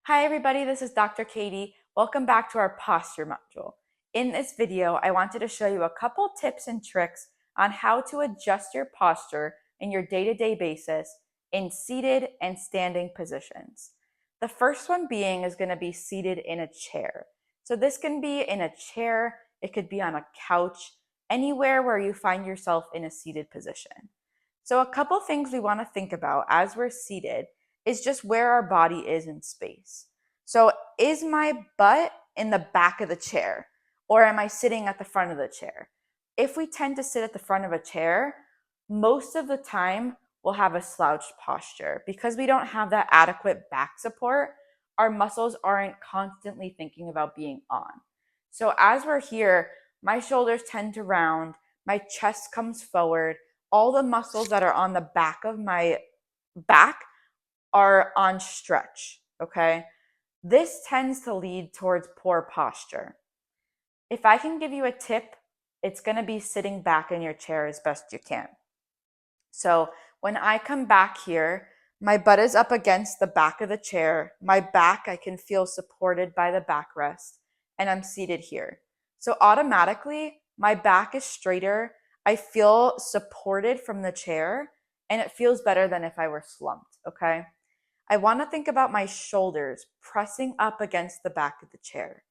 Hi everybody, this is Dr. Kaitie. Welcome back to our posture module. In this video, I wanted to show you a couple tips and tricks on how to adjust your posture in your day-to-day basis in seated and standing positions. The first one being is going to be seated in a chair. So this can be in a chair, it could be on a couch, anywhere where you find yourself in a seated position. So a couple things we want to think about as we're seated is just where our body is in space. So is my butt in the back of the chair, or am I sitting at the front of the chair? If we tend to sit at the front of a chair, most of the time we'll have a slouched posture because we don't have that adequate back support. Our muscles aren't constantly thinking about being on. So as we're here, my shoulders tend to round, my chest comes forward, all the muscles that are on the back of my back are on stretch, okay? This tends to lead towards poor posture. If I can give you a tip, it's going to be sitting back in your chair as best you can. So when I come back here, my butt is up against the back of the chair. My back, I can feel supported by the backrest, and I'm seated here. So automatically, my back is straighter. I feel supported from the chair, and it feels better than if I were slumped, okay? I want to think about my shoulders pressing up against the back of the chair.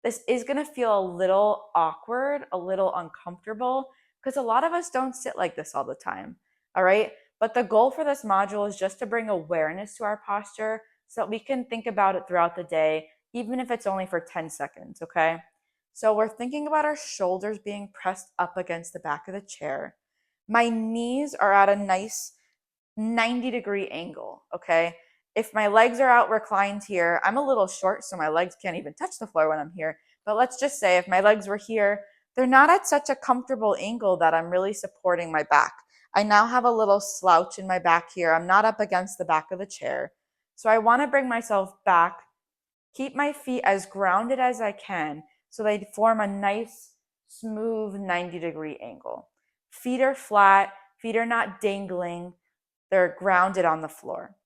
This is going to feel a little awkward, a little uncomfortable, because a lot of us don't sit like this all the time, all right? But the goal for this module is just to bring awareness to our posture so that we can think about it throughout the day, even if it's only for 10 seconds, okay? So we're thinking about our shoulders being pressed up against the back of the chair. My knees are at a nice 90-degree angle, okay? If my legs are out reclined here, I'm a little short, so my legs can't even touch the floor when I'm here. But let's just say if my legs were here, they're not at such a comfortable angle that I'm really supporting my back. I now have a little slouch in my back here. I'm not up against the back of the chair. So I want to bring myself back, keep my feet as grounded as I can so they form a nice, smooth 90-degree angle. Feet are flat, feet are not dangling, they're grounded on the floor.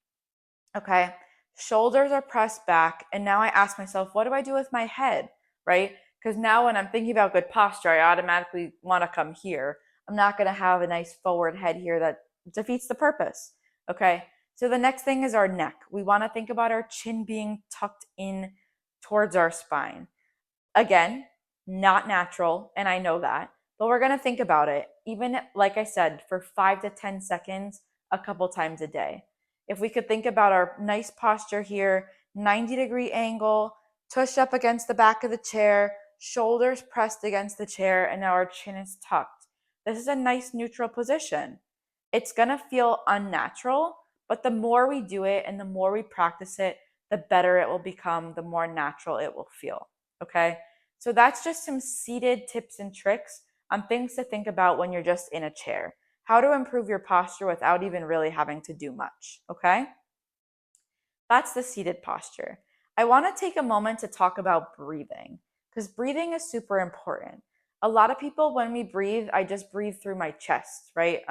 Okay, shoulders are pressed back, and now I ask myself, what do I do with my head, right? Because now when I'm thinking about good posture, I automatically want to come here. I'm not going to have a nice forward head here that defeats the purpose, okay? So the next thing is our neck. We want to think about our chin being tucked in towards our spine. Again, not natural, and I know that, but we're going to think about it, even like I said, for 5 to 10 seconds, a couple times a day. If we could think about our nice posture here, 90-degree angle, tush up against the back of the chair, shoulders pressed against the chair, and now our chin is tucked. This is a nice neutral position. It's going to feel unnatural, but the more we do it and the more we practice it, the better it will become, the more natural it will feel. Okay? So that's just some seated tips and tricks on things to think about when you're just in a chair. How to improve your posture without even really having to do much, okay? That's the seated posture. I want to take a moment to talk about breathing because breathing is super important. A lot of people, when we breathe, I just breathe through my chest, right?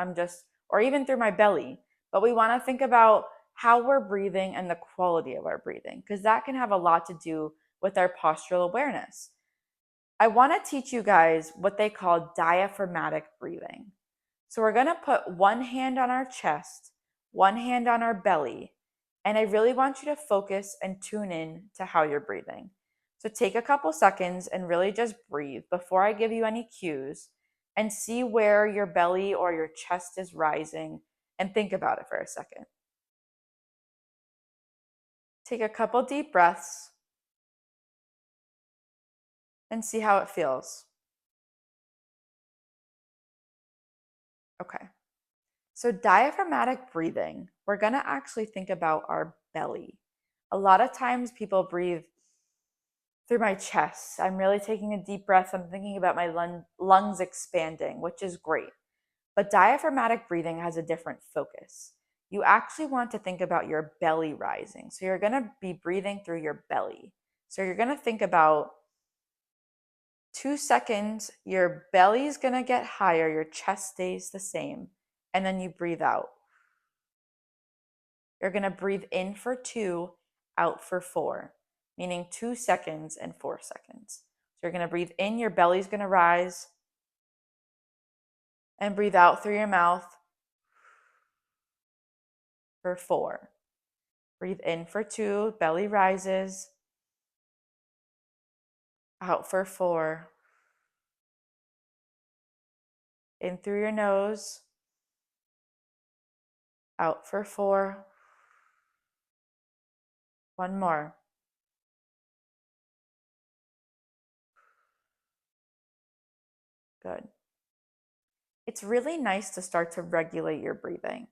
Or even through my belly. But we want to think about how we're breathing and the quality of our breathing because that can have a lot to do with our postural awareness. I want to teach you guys what they call diaphragmatic breathing. So we're going to put one hand on our chest, one hand on our belly, and I really want you to focus and tune in to how you're breathing. So take a couple seconds and really just breathe before I give you any cues and see where your belly or your chest is rising and think about it for a second. Take a couple deep breaths and see how it feels. Okay. So diaphragmatic breathing, we're going to actually think about our belly. A lot of times people breathe through my chest. I'm really taking a deep breath. I'm thinking about my lungs expanding, which is great. But diaphragmatic breathing has a different focus. You actually want to think about your belly rising. So you're going to be breathing through your belly. So you're going to think about 2 seconds, your belly's going to get higher, your chest stays the same, and then you breathe out. You're going to breathe in for 2, out for 4, meaning 2 seconds and 4 seconds. So you're going to breathe in, your belly's going to rise, and breathe out through your mouth for 4. Breathe in for 2, belly rises, out for 4. In through your nose, out for 4. One more. Good. It's really nice to start to regulate your breathing.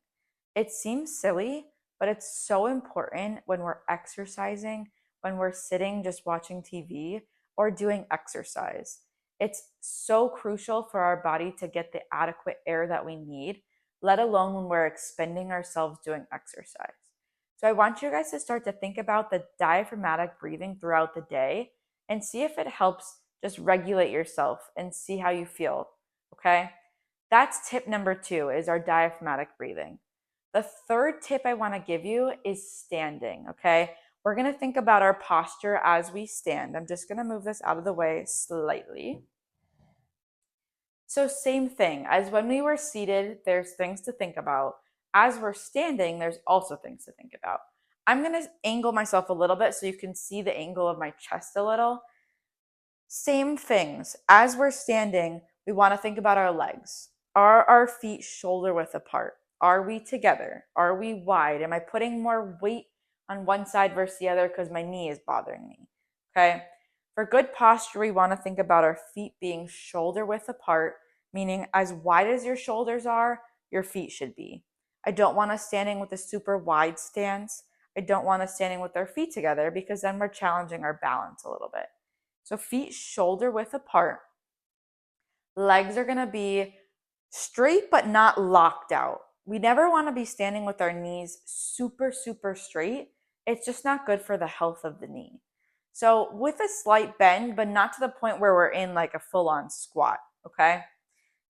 It seems silly, but it's so important when we're exercising, when we're sitting just watching TV or doing exercise. It's so crucial for our body to get the adequate air that we need, let alone when we're expending ourselves doing exercise. So I want you guys to start to think about the diaphragmatic breathing throughout the day and see if it helps just regulate yourself and see how you feel, okay? That's tip number 2 is our diaphragmatic breathing. The third tip I want to give you is standing, okay? We're going to think about our posture as we stand. I'm just going to move this out of the way slightly. So same thing, as when we were seated, there's things to think about. As we're standing, there's also things to think about. I'm going to angle myself a little bit so you can see the angle of my chest a little. Same things. As we're standing, we want to think about our legs. Are our feet shoulder width apart? Are we together? Are we wide? Am I putting more weight on one side versus the other because my knee is bothering me? Okay. For good posture, we want to think about our feet being shoulder width apart, meaning as wide as your shoulders are, your feet should be. I don't want us standing with a super wide stance. I don't want us standing with our feet together because then we're challenging our balance a little bit. So feet shoulder width apart. Legs are going to be straight but not locked out. We never want to be standing with our knees super, super straight. It's just not good for the health of the knee. So with a slight bend, but not to the point where we're in like a full-on squat, okay?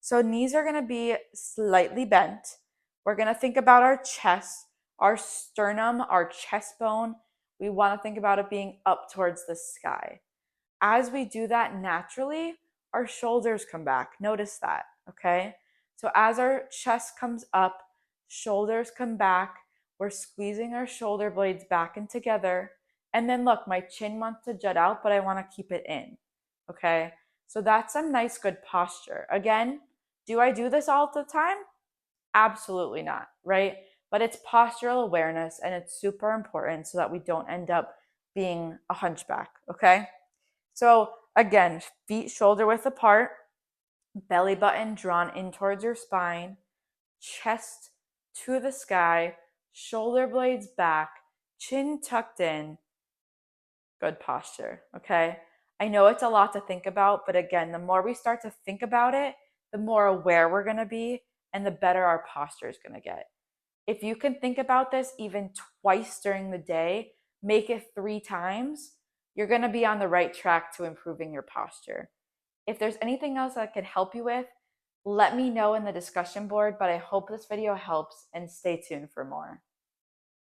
So knees are going to be slightly bent. We're going to think about our chest, our sternum, our chest bone. We want to think about it being up towards the sky. As we do that naturally, our shoulders come back. Notice that, okay? So as our chest comes up, shoulders come back. We're squeezing our shoulder blades back and together. And then look, my chin wants to jut out, but I want to keep it in, okay? So that's some nice, good posture. Again, do I do this all the time? Absolutely not, right? But it's postural awareness and it's super important so that we don't end up being a hunchback, okay? So again, feet shoulder width apart, belly button drawn in towards your spine, chest to the sky, shoulder blades back, chin tucked in. Good posture, okay? I know it's a lot to think about, but again, the more we start to think about it, the more aware we're going to be and the better our posture is going to get. If you can think about this even twice during the day, make it 3 times, you're going to be on the right track to improving your posture. If there's anything else I could help you with, let me know in the discussion board, but I hope this video helps and stay tuned for more.